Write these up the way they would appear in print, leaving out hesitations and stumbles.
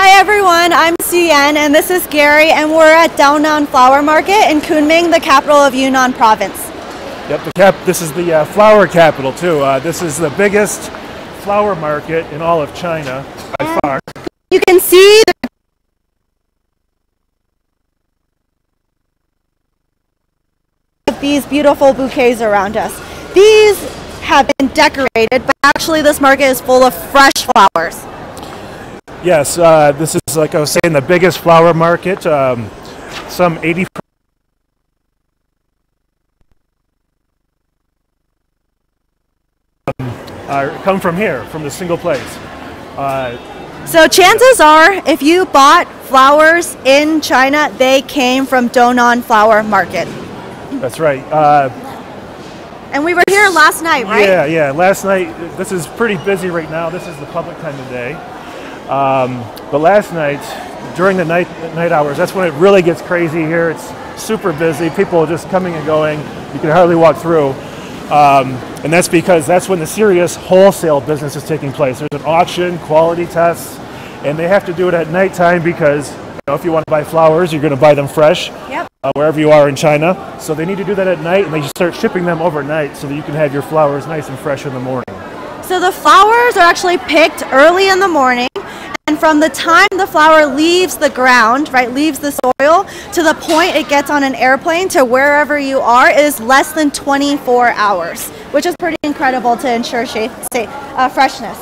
Hi everyone, I'm Sian and this is Gary and we're at Dounan Flower Market in Kunming, the capital of Yunnan Province. Yep, this is the flower capital too. This is the biggest flower market in all of China by far. You can see these beautiful bouquets around us. These have been decorated, but actually this market is full of fresh flowers. Yes, this is, like I was saying, the biggest flower market. Some 80% come from here, from this single place. So chances are, if you bought flowers in China, they came from Dounan Flower Market. That's right. And we were here last night, right? Yeah. Last night, this is pretty busy right now. This is the public time of day. But last night, during the night hours, that's when it really gets crazy here. It's super busy. People are just coming and going. You can hardly walk through. And that's because that's when the serious wholesale business is taking place. There's an auction, quality tests, and they have to do it at nighttime because if you want to buy flowers, you're going to buy them fresh. Yep. Wherever you are in China. So they need to do that at night, and they start shipping them overnight so that you can have your flowers nice and fresh in the morning. So the flowers are actually picked early in the morning, and from the time the flower leaves the ground, right, leaves the soil, to the point it gets on an airplane to wherever you are is less than 24 hours, which is pretty incredible to ensure freshness.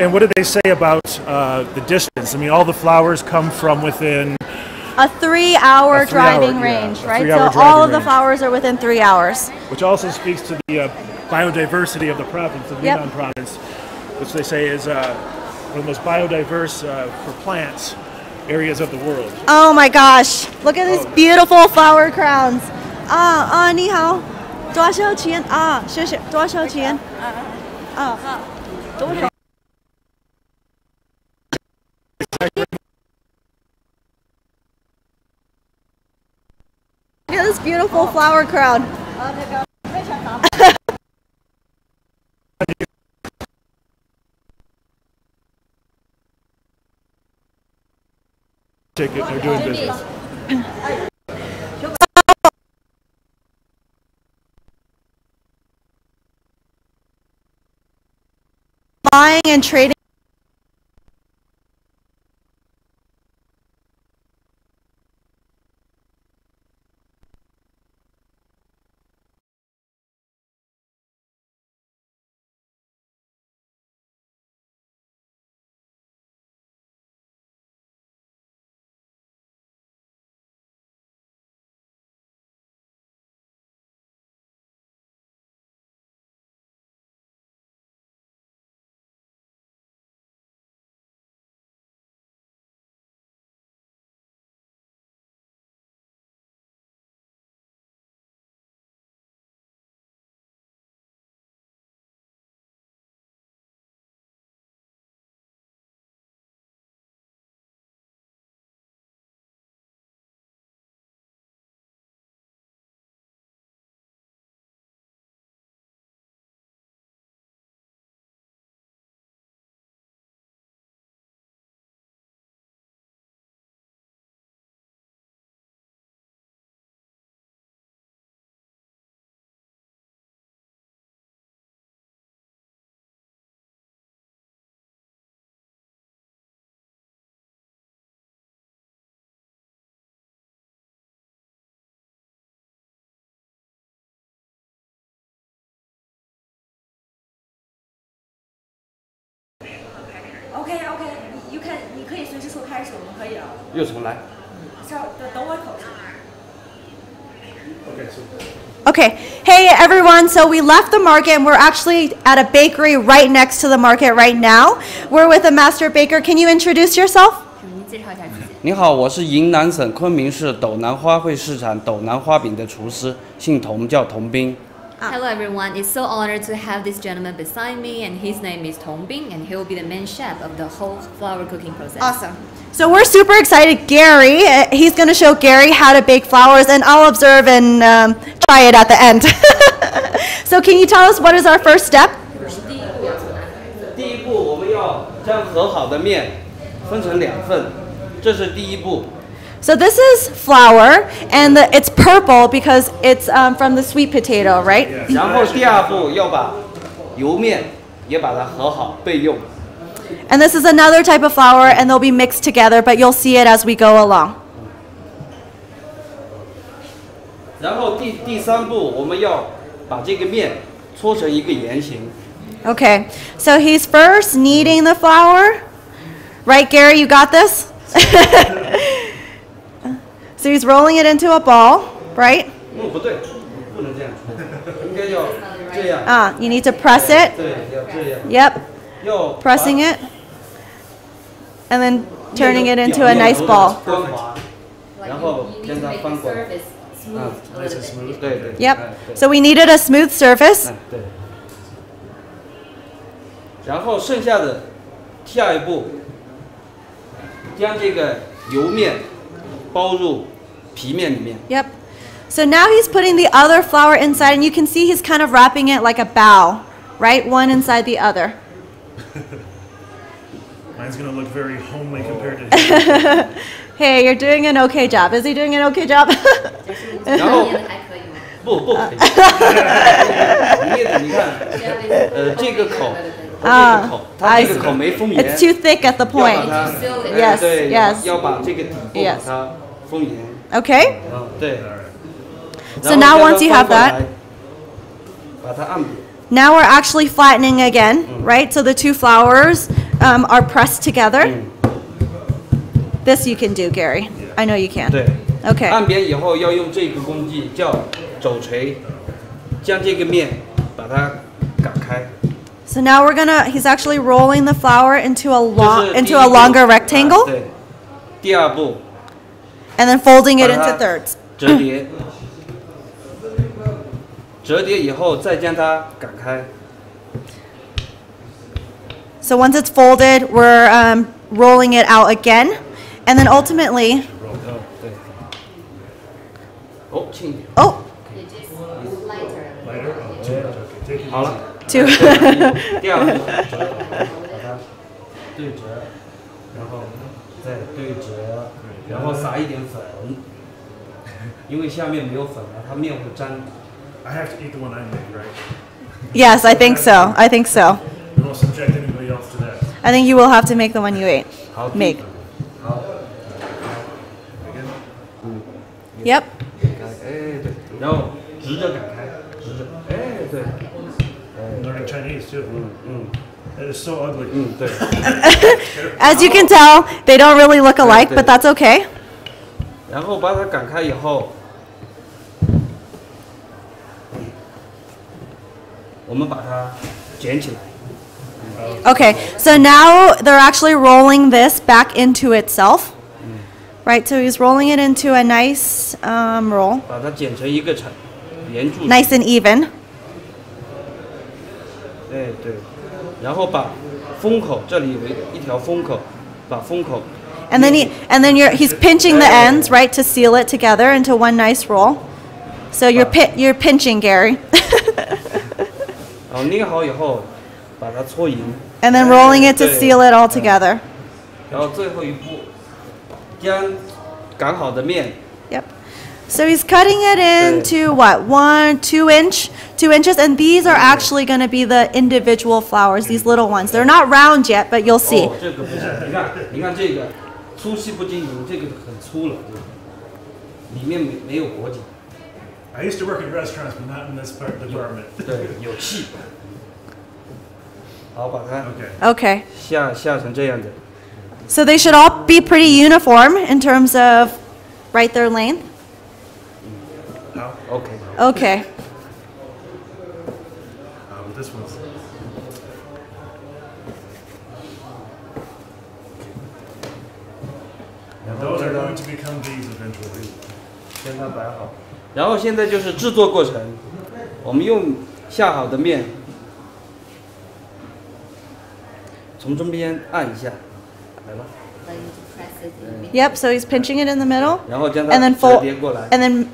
And what do they say about the distance? I mean, all the flowers come from within a 3-hour driving range, right? So all of the flowers are within 3 hours. Which also speaks to the biodiversity of the province, of Yunnan Province, which they say is one of the most biodiverse for plants areas of the world. Oh my gosh, look at these beautiful flower crowns. 你好，多少钱？谢谢，多少钱？多少？ Look at this beautiful flower crown. They're doing business. Buying and trading. OK， 你可以随时说开始，我们可以了。又重来。等我口试。 Okay, hey everyone, so we left the market and we're actually at a bakery right next to the market right now. We're with a master baker. Can you introduce yourself? 你好，我是云南省昆明市斗南花卉市场斗南花饼的厨师，姓童，叫童斌。 Hello everyone, it's so honored to have this gentleman beside me, and his name is Tong Bing, and he will be the main chef of the whole flower cooking process. Awesome. So we're super excited. Gary, he's going to show Gary how to bake flowers, and I'll observe and try it at the end. So can you tell us what is our first step? 第一步，我们要将和好的面分成2份，这是第一步。 So this is flour, and it's purple because it's from the sweet potato, right? 然后第2步要把油面也把它和好备用。 And this is another type of flour, and they'll be mixed together, but you'll see it as we go along. 然后第3步，我们要把这个面搓成一个圆形。 Okay, so he's first kneading the flour. Right, Gary, you got this? So he's rolling it into a ball, right? 不对，不能这样搓，应该要这样。 You need to press it. 对，要这样。 Yep, 要 pressing it. And then turning it into a nice ball. 光滑，然后 You 让 need to 它 make 翻 the 过来。 surface smooth a little bit. 对对。 Yep, 对 so we needed a smooth surface. 对。然后剩下的下一步，将这个油面包入皮面里面。 Yep. So now he's putting the other flour inside, and you can see he's kind of wrapping it like a bow, right? One inside the other. Mine's gonna look very homely compared to his. Hey, you're doing an okay job. Is he doing an okay job? 然后还可以吗？不可以，捏的你看，这个口和这个口，它这个口没封严， It's too thick at the 要把 point. 它 Yes, 对 yes. 要把这个底部把它封严。 Okay. 对。 So now once you have that, 把它按扁。 now we're actually flattening again, right? So the two flours are pressed together. This you can do, Gary. I know you can. 对。 Okay. 按扁以后要用这个工具叫肘锤，将这个面把它擀开。 So now he's actually rolling the flour into a 这是第一 into a 步 longer rectangle, 对。第2步 and then folding it 把它 into thirds. 折叠，折叠以后再将它擀开。 So once it's folded, we're rolling it out again, and then ultimately, 对。哦，轻一点。 oh, It is lighter. Lighter? Oh, too much. Okay, take it 好 easy. 了。 two. 第2步，把它对折，然后再对折，然后撒一点粉，因为下面没有粉了，它面会粘。 I have to eat the one I made, right? Yes, I think so. I think so. We won't subject anybody else to that. I think you will have to make the one you ate. 好， Make. 好， Yep. 哎对，然后直着擀开，直着，哎对， I'm learning Chinese too. That is so ugly. 对。 As you can tell, they don't really look alike, but that's okay. 然后把它擀开以后，我们把它卷起来。 Okay, so now they're actually rolling this back into itself. Right, so he's rolling it into a nice roll, 把它剪成一个长圆柱。 nice and even. 哎对，然后把封口这里有一条封口，把封口。 And then he's pinching the ends, right, to seal it together into one nice roll. So you're pinching, Gary. 然后捏好以后，把它搓匀。 And then rolling it to 对 seal it all together. 然后最后一步，将擀好的面 Yep. So he's cutting it into what, 2 inches, and these are actually going to be the individual flowers, these little ones. They're not round yet, but you'll see. 哦，这个不行，你看这个粗细不均匀，这个很粗了，里面没有果颈。 I used to work in restaurants, but not in this part department. 对，有气。好，把它 Okay. 下成这样的。 So they should all be pretty uniform in terms of, right, their length. OK。 Okay. But this one's. And those are going to become these eventually. 将它摆好。然后现在就是制作过程，我们用下好的面，从中间按一下，来吧。 Like you to press it in. Yep, so he's pinching it in the middle 然后将 and 它 then 折叠过来。 and then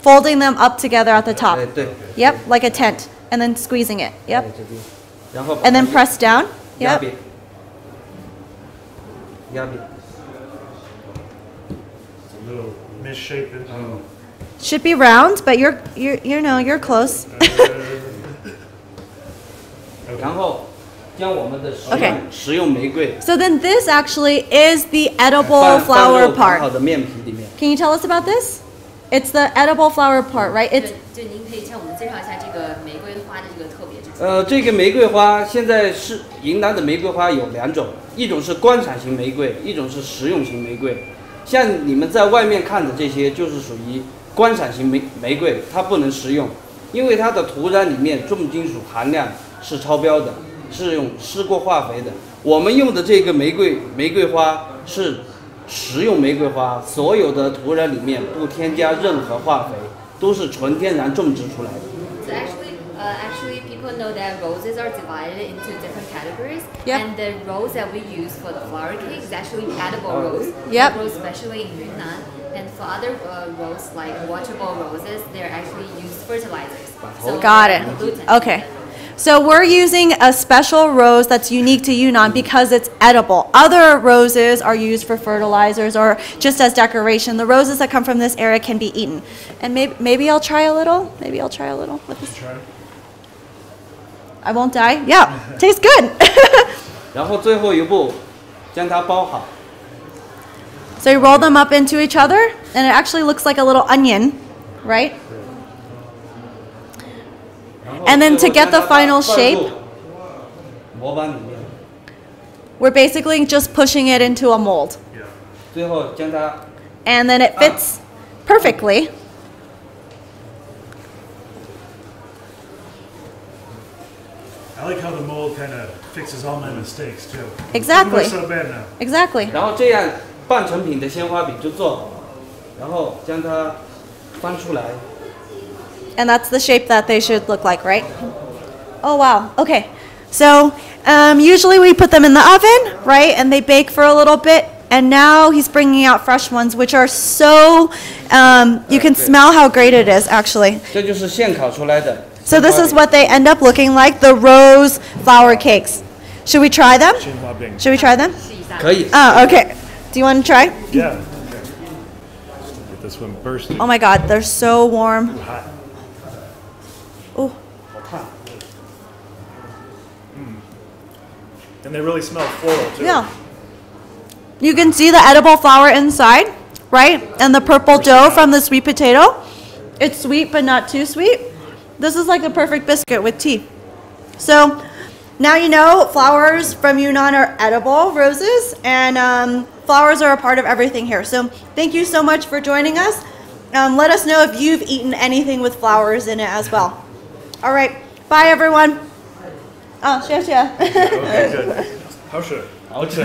folding them up together at the top. 哎，对。 Yep, like a tent, and then squeezing it. 哎 Yep. 这边，然后把 And then 它 press down. 压 Yep. 扁。压扁。 It's a little misshapen. Should be round, but you're close. 然后将我们的 Okay. 食用玫瑰 So then this actually is the edible 放 flower 入烤好 part. 的面皮里面。 Can you tell us about this? It's the edible flower part, right? It's 就您可以向我们介绍一下这个玫瑰花的这个特别之处。这个玫瑰花现在是云南的玫瑰花有2种，一种是观赏型玫瑰，一种是食用型玫瑰。像你们在外面看的这些，就是属于观赏型玫瑰，它不能食用，因为它的土壤里面重金属含量是超标的，是用施过化肥的。我们用的这个玫瑰花是食用玫瑰花，所有的土壤里面不添加任何化肥，都是纯天然种植出来的。 So actually, people know that roses are divided into different categories, Yep. and the rose that we use for the flower cake is actually edible rose. Yep. Grows especially in Yunnan, and for other roses like watchable roses, they're actually used fertilizers. So got they're it. gluten. Okay. So we're using a special rose that's unique to Yunnan because it's edible. Other roses are used for fertilizers or just as decoration. The roses that come from this area can be eaten. And maybe I'll try a little. Maybe I'll try a little with this. Try. I won't die. Yeah, tastes good. 然后最后一步，将它包好。 So you roll them up into each other, and it actually looks like a little onion, right? And then to get the final shape, 模板里面， we're basically just pushing it into a mold. Yeah. 最后将它 And then it fits perfectly. I like how the mold kind of fixes all my mistakes too. Exactly. It looks so bad now. Exactly. 然后这样半成品的鲜花饼就做好了，然后将它翻出来， And that's the shape that they should look like, right? Oh, wow. Okay. So usually we put them in the oven, right? And they bake for a little bit. And now he's bringing out fresh ones, which are so, you can smell how great it is, actually. 这就是现烤出来的。 So this is what they end up looking like, the rose flower cakes. Should we try them? Xinhua bing. Should we try them? 试一下。可以。 Oh, okay. Do you want to try? Yeah. Get this one bursting. Oh my God, they're so warm. Hot. Oh, And they really smell floral too. yeah. You can see the edible flower inside, right? And the purple dough from the sweet potato. It's sweet, but not too sweet. This is like the perfect biscuit with tea. So now you know flowers from Yunnan are edible roses, and flowers are a part of everything here. So thank you so much for joining us. Let us know if you've eaten anything with flowers in it as well. All right. Bye, everyone. Oh, 谢谢. Okay, good. How should? 好吃。